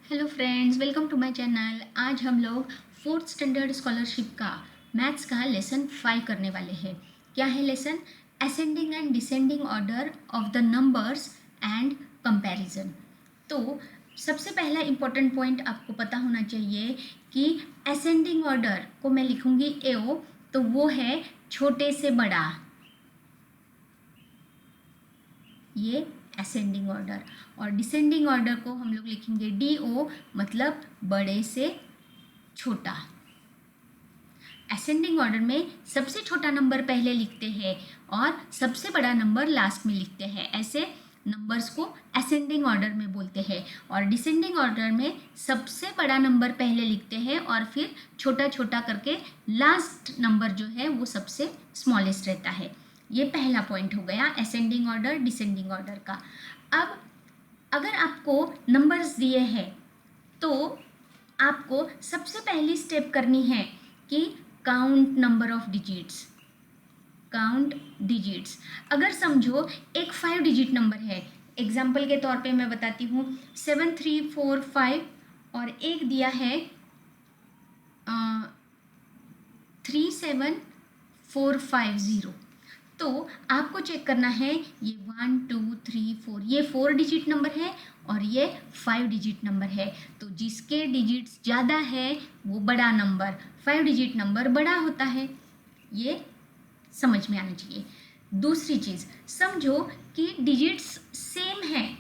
Hello friends, welcome to my channel. आज हम लोग फोर्थ स्टैंडर्ड स्कॉलरशिप का मैथ्स का लेसन 5 करने वाले हैं। क्या है lesson? Ascending and descending order of the numbers and comparison. तो सबसे पहला इम्पोर्टेंट पॉइंट आपको पता होना चाहिए कि असेंडिंग ऑर्डर को मैं लिखूंगी एओ, तो वो है छोटे से बड़ा, ये असेंडिंग ऑर्डर। और डिसेंडिंग ऑर्डर को हम लोग लिखेंगे डी ओ, मतलब बड़े से छोटा। असेंडिंग ऑर्डर में सबसे छोटा नंबर पहले लिखते हैं और सबसे बड़ा नंबर लास्ट में लिखते हैं। ऐसे नंबर्स को असेंडिंग ऑर्डर में बोलते हैं। और डिसेंडिंग ऑर्डर में सबसे बड़ा नंबर पहले लिखते हैं और फिर छोटा छोटा करके लास्ट नंबर जो है वो सबसे स्मॉलेस्ट रहता है। ये पहला पॉइंट हो गया असेंडिंग ऑर्डर डिसेंडिंग ऑर्डर का। अब अगर आपको नंबर्स दिए हैं तो आपको सबसे पहली स्टेप करनी है कि count number of digits. Count digits. अगर समझो एक 5 डिजिट नंबर है, एग्जाम्पल के तौर पे मैं बताती हूँ 7345 और एक दिया है 37450। तो आपको चेक करना है ये 1 2 3 4, ये 4 डिजिट नंबर है और ये 5 डिजिट नंबर है। तो जिसके डिजिट्स ज़्यादा है वो बड़ा नंबर, 5 डिजिट नंबर बड़ा होता है। ये समझ में आना चाहिए। दूसरी चीज़, समझो कि डिजिट्स सेम है,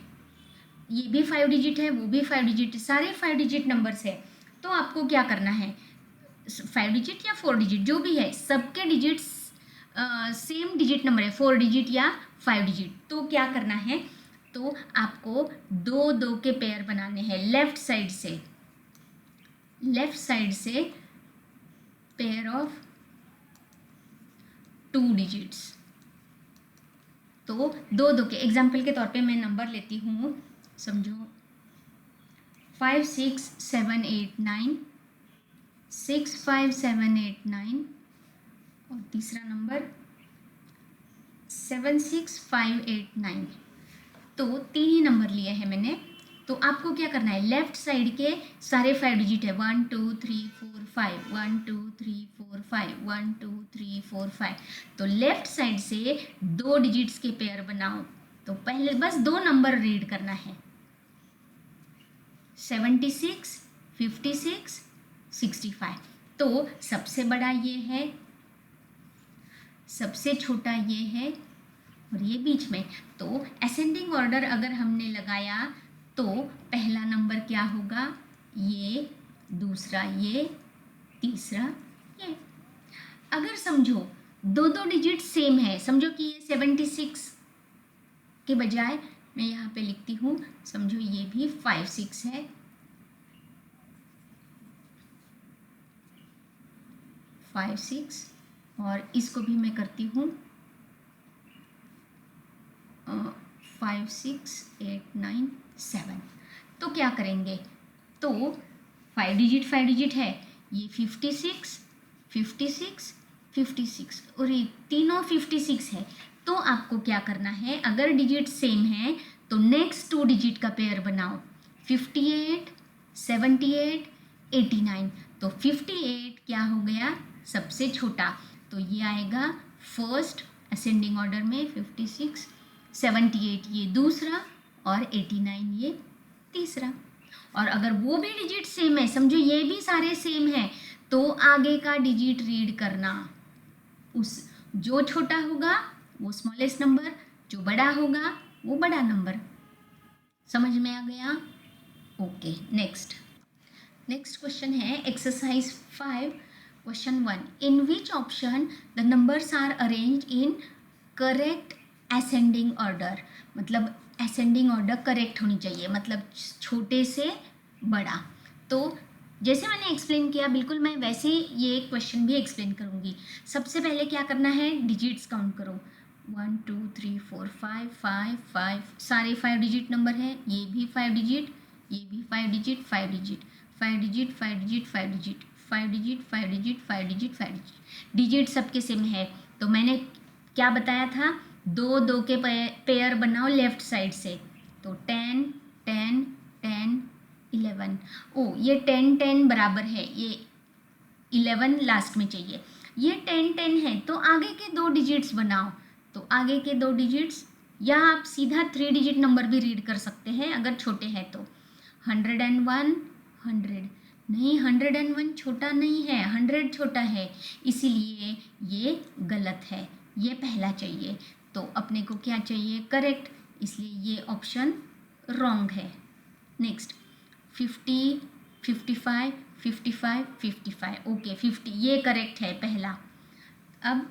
ये भी 5 डिजिट है वो भी 5 डिजिट, सारे 5 डिजिट नंबर्स है। तो आपको क्या करना है, 5 डिजिट या 4 डिजिट जो भी है, सबके डिजिट्स सेम डिजिट नंबर है, 4 डिजिट या 5 डिजिट। तो क्या करना है, तो आपको दो दो के पेयर बनाने हैं। लेफ्ट साइड से पेयर ऑफ 2 डिजिट्स। तो दो दो के एग्जाम्पल के तौर पे मैं नंबर लेती हूँ, समझो 5 6 7 8 9, 6 5 7 8 9 और तीसरा नंबर 7 6 5 8 9। तो 3 ही नंबर लिए हैं मैंने। तो आपको क्या करना है, लेफ्ट साइड के सारे 5 डिजिट है 1 2 3 4 5, 1 2 3 4 5, 1 2 3 4 5। तो लेफ्ट साइड से 2 डिजिट्स के पेयर बनाओ। तो पहले बस 2 नंबर रीड करना है, 76 56 65। तो सबसे बड़ा ये है, सबसे छोटा ये है और ये बीच में। तो असेंडिंग ऑर्डर अगर हमने लगाया तो पहला नंबर क्या होगा, ये, दूसरा ये, तीसरा ये। अगर समझो दो दो डिजिट सेम है, समझो कि ये 76 के बजाय मैं यहाँ पे लिखती हूँ, समझो ये भी 5 6 है, 5 6 और इसको भी मैं करती हूँ 5 6 8 9 7। तो क्या करेंगे, तो 5 डिजिट है, ये 56 56 56 और ये तीनों 56 है। तो आपको क्या करना है, अगर डिजिट सेम है तो नेक्स्ट 2 डिजिट का पेयर बनाओ, 58 78 89। तो 58 क्या हो गया, सबसे छोटा। तो ये आएगा फर्स्ट असेंडिंग ऑर्डर में, 56 78 ये दूसरा और 89 ये तीसरा। और अगर वो भी डिजिट सेम है, समझो ये भी सारे सेम है, तो आगे का डिजिट रीड करना, उस जो छोटा होगा वो स्मॉलेस्ट नंबर, जो बड़ा होगा वो बड़ा नंबर। समझ में आ गया? ओके, नेक्स्ट क्वेश्चन है exercise 5 question 1। In which option the numbers are arrange in correct ascending order. मतलब असेंडिंग ऑर्डर करेक्ट होनी चाहिए, मतलब छोटे से बड़ा। तो जैसे मैंने एक्सप्लेन किया बिल्कुल मैं वैसे ही ये क्वेश्चन भी एक्सप्लेन करूँगी। सबसे पहले क्या करना है, डिजिट्स काउंट करो, 1 2 3 4 5 5 5, सारे 5 डिजिट नंबर हैं, ये भी 5 डिजिट, ये भी 5 digit 5 digit 5 digit 5 digit 5 digit 5 digit 5 digit 5 digit 5 digit, digit सबके सेम है। तो मैंने क्या बताया था, दो दो के पेयर बनाओ लेफ्ट साइड से। तो 10 10 10 11 1। ओ ये 10 बराबर है, ये 11 लास्ट में चाहिए। ये 10 है तो आगे के 2 डिजिट्स बनाओ। तो आगे के 2 डिजिट्स, या आप सीधा 3 डिजिट नंबर भी रीड कर सकते हैं अगर छोटे हैं तो। 101, 100 नहीं, 101 छोटा नहीं है, 100 छोटा है, इसीलिए ये गलत है, ये पहला चाहिए। तो अपने को क्या चाहिए? करेक्ट, इसलिए ये ऑप्शन रॉन्ग है। नेक्स्ट 50, 55, 55, 55, ओके 50 ये करेक्ट है पहला। अब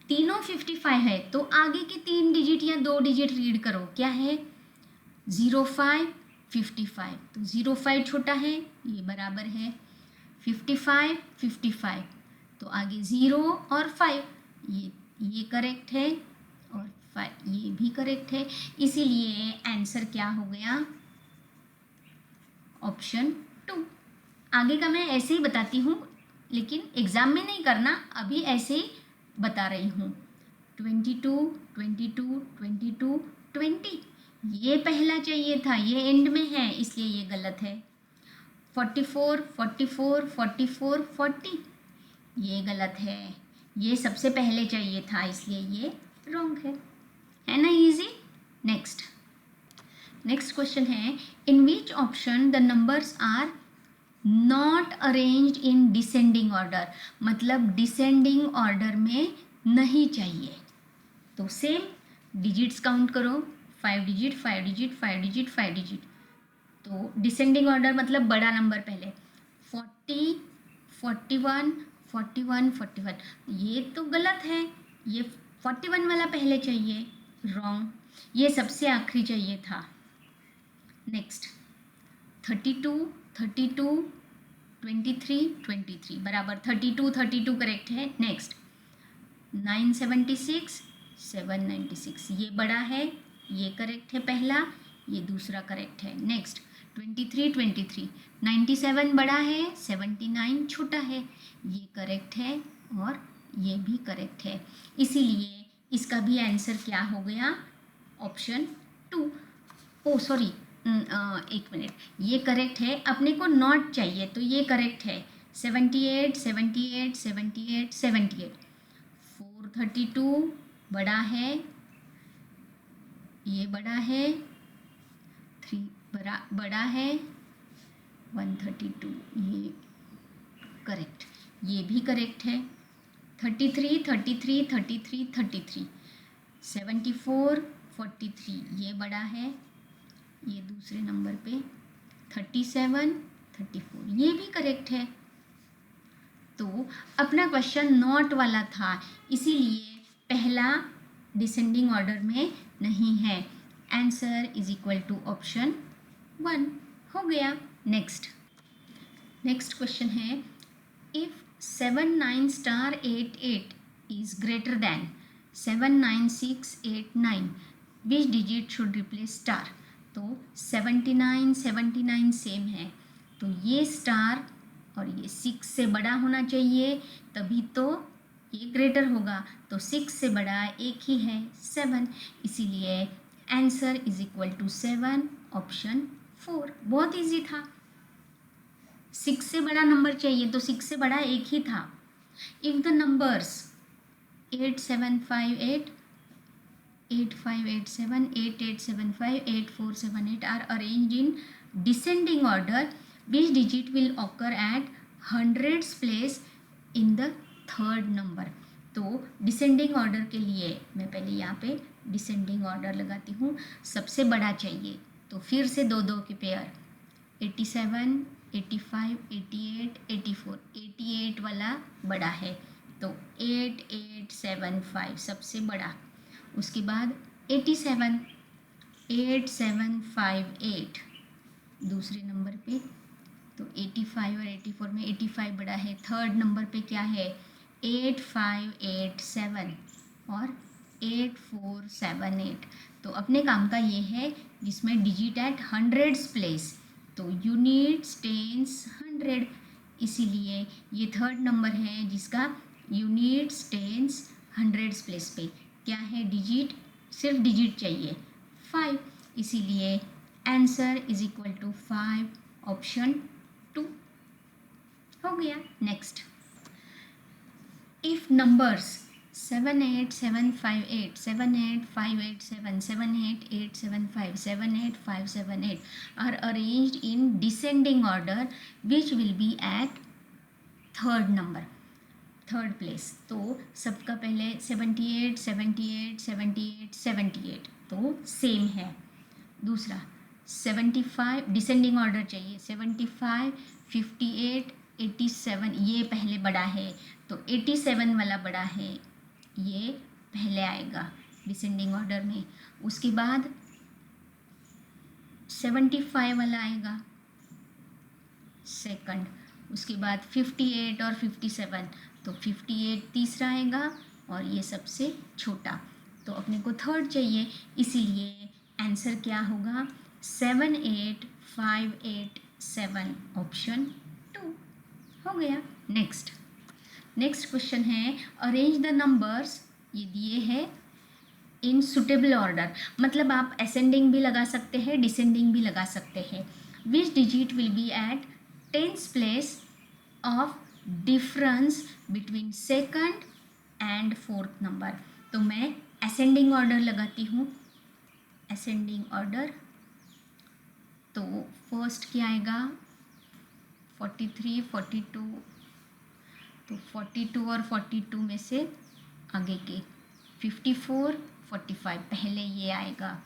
तीनों 55 है तो आगे के 3 डिजिट या 2 डिजिट रीड करो, क्या है? 05, 55, तो 05 छोटा है, ये बराबर है। 55, 55, तो आगे 0 और 5, ये करेक्ट है, और 5 ये भी करेक्ट है, इसीलिए आंसर क्या हो गया? ऑप्शन 2। आगे का मैं ऐसे ही बताती हूँ, लेकिन एग्ज़ाम में नहीं करना, अभी ऐसे ही बता रही हूँ। 22, 22, 22, 20 ये पहला चाहिए था, ये एंड में है, इसलिए ये गलत है। 44, 44, 44, 40 ये गलत है, ये सबसे पहले चाहिए था, इसलिए ये रॉन्ग है ना? इजी। नेक्स्ट क्वेश्चन है, in which option the numbers are not arranged in descending order, मतलब डिसेंडिंग ऑर्डर में नहीं चाहिए। तो सेम डिजिट्स काउंट करो, 5 डिजिट, 5 डिजिट, 5 डिजिट, 5 डिजिट। तो डिसेंडिंग ऑर्डर मतलब बड़ा नंबर पहले, 40, 41, 41, 41, ये तो गलत है, ये 41 वाला पहले चाहिए, रॉन्ग, ये सबसे आखिरी चाहिए था। नेक्स्ट 32, 32, 23, 23 बराबर 32, 32 करेक्ट है। नेक्स्ट 976, 796 ये बड़ा है, ये करेक्ट है पहला, ये दूसरा करेक्ट है। नेक्स्ट 23, 23, 97 बड़ा है, 79 छोटा है, ये करेक्ट है और ये भी करेक्ट है, इसीलिए इसका भी आंसर क्या हो गया? ऑप्शन 2। ओ सॉरी, एक मिनट, ये करेक्ट है, अपने को नॉट चाहिए तो ये करेक्ट है। 78, 78, 78, 78, 432 बड़ा है, ये बड़ा है, 3 बड़ा है, 132 ये करेक्ट, ये भी करेक्ट है। 33, 33, 33, 33, 74, 43 ये बड़ा है, ये दूसरे नंबर पे। 37, 34 ये भी करेक्ट है। तो अपना क्वेश्चन नॉट वाला था, इसीलिए पहला डिसेंडिंग ऑर्डर में नहीं है। Answer is equal to option 1 हो गया। नेक्स्ट क्वेश्चन है, if 79 star 88 is greater than 79689 which digit should replace star? तो 79, 79 सेम है, तो ये स्टार और ये 6 से बड़ा होना चाहिए, तभी तो ये ग्रेटर होगा। तो 6 से बड़ा एक ही है, 7, इसीलिए answer is equal to 7, option 4। बहुत इजी था, 6 से बड़ा नंबर चाहिए तो 6 से बड़ा एक ही था। If the numbers 8758, 8587, 8875, 8478 are arranged in descending order, which digit will occur at hundreds place in the third number? तो डिसेंडिंग ऑर्डर के लिए मैं पहले यहाँ पे डिसेंडिंग ऑर्डर लगाती हूँ। सबसे बड़ा चाहिए तो फिर से 2-2 के पेयर, 87, 85, 88, 84, 88 वाला बड़ा है, तो 8875 सबसे बड़ा। उसके बाद 87, 8758 दूसरे नंबर पे, तो 85 और 84 में 85 बड़ा है। थर्ड नंबर पे क्या है? 8587 और 8478। तो अपने काम का ये है जिसमें डिजिट एट हंड्रेड्स प्लेस, तो यूनिट्स, टेंस, 100, इसीलिए ये थर्ड नंबर है जिसका यूनिट्स, टेंस, हंड्रेड्स प्लेस पे क्या है? डिजिट, सिर्फ डिजिट चाहिए 5, इसीलिए answer is equal to 5, option 2 हो गया। Next, if numbers 78758 78587 78875 78578 are arranged in descending order, which will be at third place. तो सबका पहले 78 78 78 78 तो सेम है। दूसरा 75 डिसेंडिंग ऑर्डर चाहिए, 75 58 87 ये पहले बड़ा है, तो 87 वाला बड़ा है, ये पहले आएगा डिसेंडिंग ऑर्डर में। उसके बाद 75 वाला आएगा सेकंड। उसके बाद 58 और 57, तो 58 तीसरा आएगा और ये सबसे छोटा। तो अपने को थर्ड चाहिए, इसीलिए आंसर क्या होगा 78587 ऑप्शन 2 हो गया। नेक्स्ट क्वेश्चन है अरेंज द नंबर्स, ये दिए है इन सुटेबल ऑर्डर, मतलब आप असेंडिंग भी लगा सकते हैं, डिसेंडिंग भी लगा सकते हैं। Which digit will be at tens place of difference between second and fourth number. तो मैं असेंडिंग ऑर्डर लगाती हूँ, असेंडिंग ऑर्डर। तो फर्स्ट क्या आएगा 43 42, तो 42 और 42 में से आगे के 54 45 पहले ये आएगा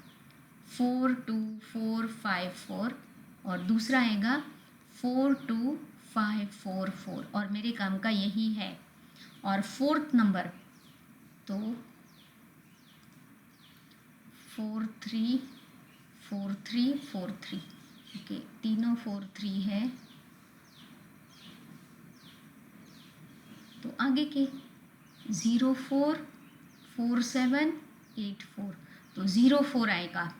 4 2 4 5 4 और दूसरा आएगा 4 2 5 4 4 और मेरे काम का यही है। और फोर्थ नंबर तो 4 3 4 3 4 3, ओके तीनों 4 3 है। तो आगे के 0 4 4 7 8 4, तो 0 4 आएगा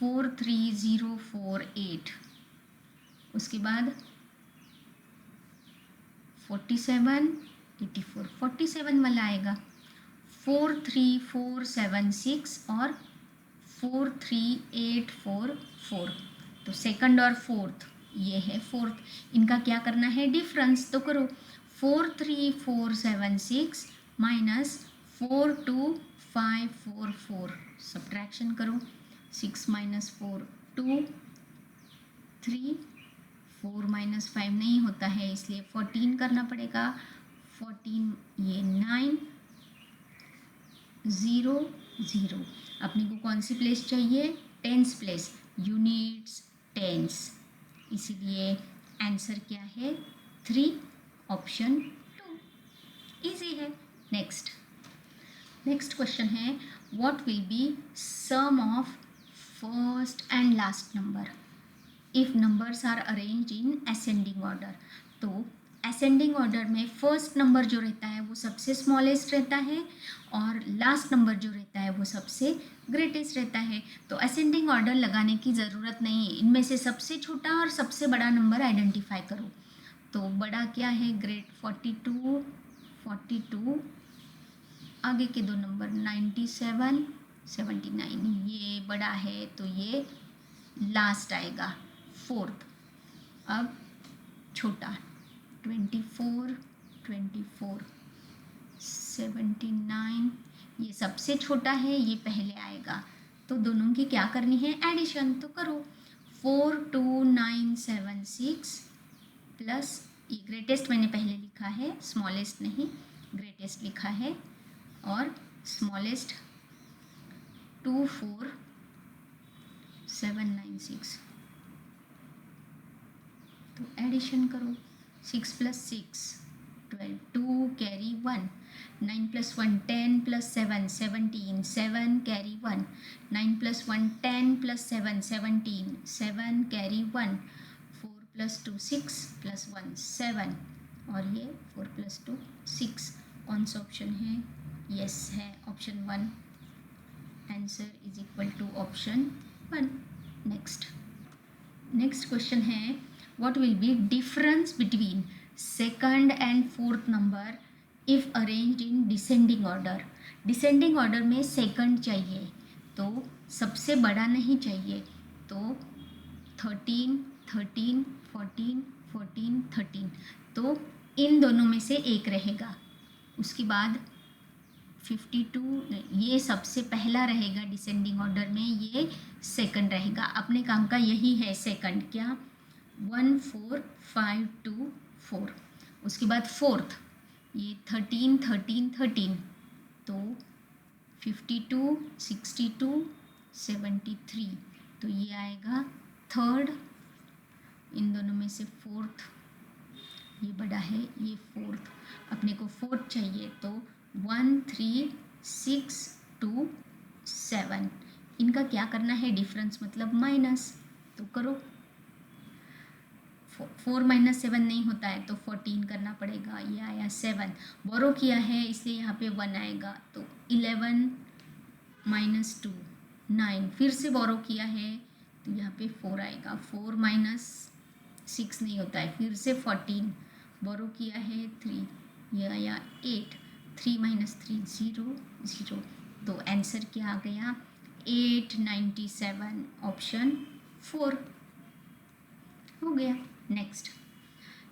4 3 0 4 8। उसके बाद 47 84, 47 वाला आएगा 4 3 4 7 6 और 4 3 8 4 4। तो सेकंड और फोर्थ ये है फोर्थ, इनका क्या करना है डिफरेंस, तो करो 4 3 4 7 6 माइनस 4 2 5 4 4, सब्ट्रैक्शन करो 6 माइनस 4 2 3, 4 माइनस 5 नहीं होता है, इसलिए 14 करना पड़ेगा। 14 ये 9 0 0। अपने को कौन सी प्लेस चाहिए टेंस प्लेस, यूनिट्स टेंस, इसीलिए आंसर क्या है 3 ऑप्शन 2 इजी है। नेक्स्ट क्वेश्चन है what will be sum of first and last number if numbers are arranged in ascending order. तो असेंडिंग ऑर्डर में फर्स्ट नंबर जो रहता है वो सबसे स्मॉलेस्ट रहता है और लास्ट नंबर जो रहता है वो सबसे ग्रेटेस्ट रहता है। तो असेंडिंग ऑर्डर लगाने की ज़रूरत नहीं है, इनमें से सबसे छोटा और सबसे बड़ा नंबर आइडेंटिफाई करो। तो बड़ा क्या है ग्रेट 42 42, आगे के दो नंबर 97 79, ये बड़ा है तो ये लास्ट आएगा फोर्थ। अब छोटा 24 24 79, ये सबसे छोटा है, ये पहले आएगा। तो दोनों की क्या करनी है एडिशन, तो करो 42976 प्लस ये ग्रेटेस्ट मैंने पहले लिखा है, स्मॉलेस्ट नहीं ग्रेटेस्ट लिखा है, और स्मॉलेस्ट 24796। तो एडिशन करो 6 + 6 12, 2 कैरी 1, 9 + 1 10 + 7 17, 7 कैरी 1, 9 + 1 10 + 7 17, 7 कैरी 1, 4 + 2 6 + 1 7 और ये 4 + 2 6। कौन सा ऑप्शन है, यस है option 1, answer is equal to option 1। Next question है what will be difference between second and fourth number if arranged in descending order। descending order में second चाहिए तो सबसे बड़ा नहीं चाहिए, तो 13 13, 14, 14, 13, तो इन दोनों में से एक रहेगा। उसके बाद 52, ये सबसे पहला रहेगा डिसेंडिंग ऑर्डर में, ये सेकंड रहेगा। अपने काम का यही है सेकंड, क्या 1 4 5 2 4। उसके बाद फोर्थ ये 13 13 13, तो 52 62 73, तो ये आएगा थर्ड। इन दोनों में से फोर्थ ये बड़ा है, ये फोर्थ, अपने को फोर्थ चाहिए, तो 1 3 6 2 7, इनका क्या करना है, डिफरेंस मतलब माइनस, तो करो। 4 - 7 नहीं होता है तो 14 करना पड़ेगा, ये आया 7। बोरो किया है इसलिए यहाँ पे 1 आएगा, तो 11 - 2 9, फिर से बोरो किया है तो यहाँ पे 4 आएगा, 4 - 6 नहीं होता है, फिर से 14, बोरो किया है 3, ये आया 8, 3 - 3 0 0, तो आंसर क्या आ गया 897, ऑप्शन 4 हो गया। Next,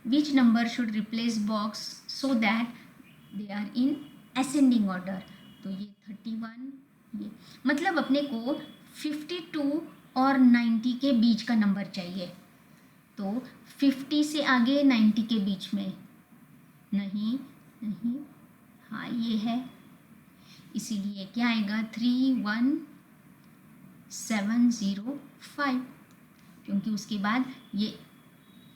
which number should replace box so that they are in ascending order, तो ये 31, ये मतलब अपने को 52 और 90 के बीच का नंबर चाहिए, तो 50 से आगे 90 के बीच में नहीं, हाँ ये है, इसीलिए क्या आएगा 31705, क्योंकि उसके बाद ये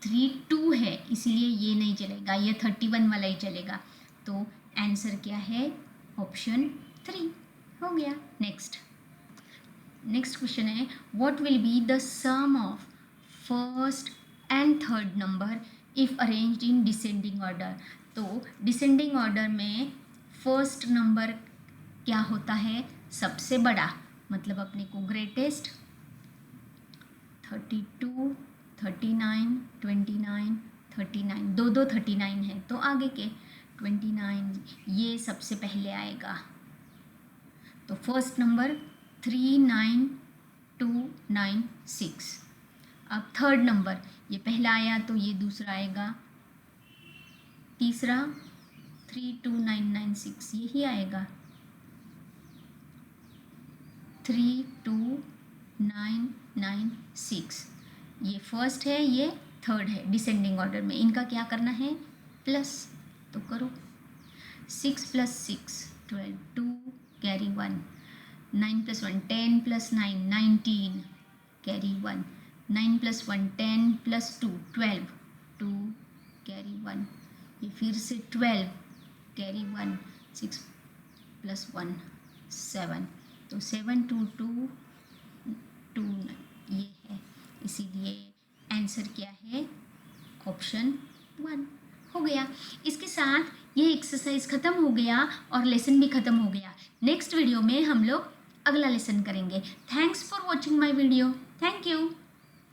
32 है इसीलिए ये नहीं चलेगा, ये 31 वाला ही चलेगा, तो आंसर क्या है ऑप्शन 3 हो गया। नेक्स्ट क्वेश्चन है, what will be the sum of first and third number if arranged in descending order, तो डिसेंडिंग ऑर्डर में फर्स्ट नंबर क्या होता है, सबसे बड़ा, मतलब अपने को ग्रेटेस्ट, 32 39 29 39, दो 39 है तो आगे के 29, ये सबसे पहले आएगा, तो फर्स्ट नंबर 39296। अब थर्ड नंबर, ये पहला आया तो ये दूसरा आएगा, तीसरा 32996 यही आएगा, 32996, ये फर्स्ट है ये थर्ड है डिसेंडिंग ऑर्डर में, इनका क्या करना है प्लस, तो करो। 6 + 6 12, 2 कैरी 1, 9 + 1 10 + 9 19 कैरी 1, 9 + 1 10 + 2 12, 2 कैरी 1, ये फिर से 12 कैरी 1, 6 + 1 7, तो 7 2 2 2 ये है, इसीलिए आंसर क्या है ऑप्शन 1 हो गया। इसके साथ ये एक्सरसाइज ख़त्म हो गया और लेसन भी ख़त्म हो गया। नेक्स्ट वीडियो में हम लोग अगला लेसन करेंगे। Thanks for watching my video, thank you.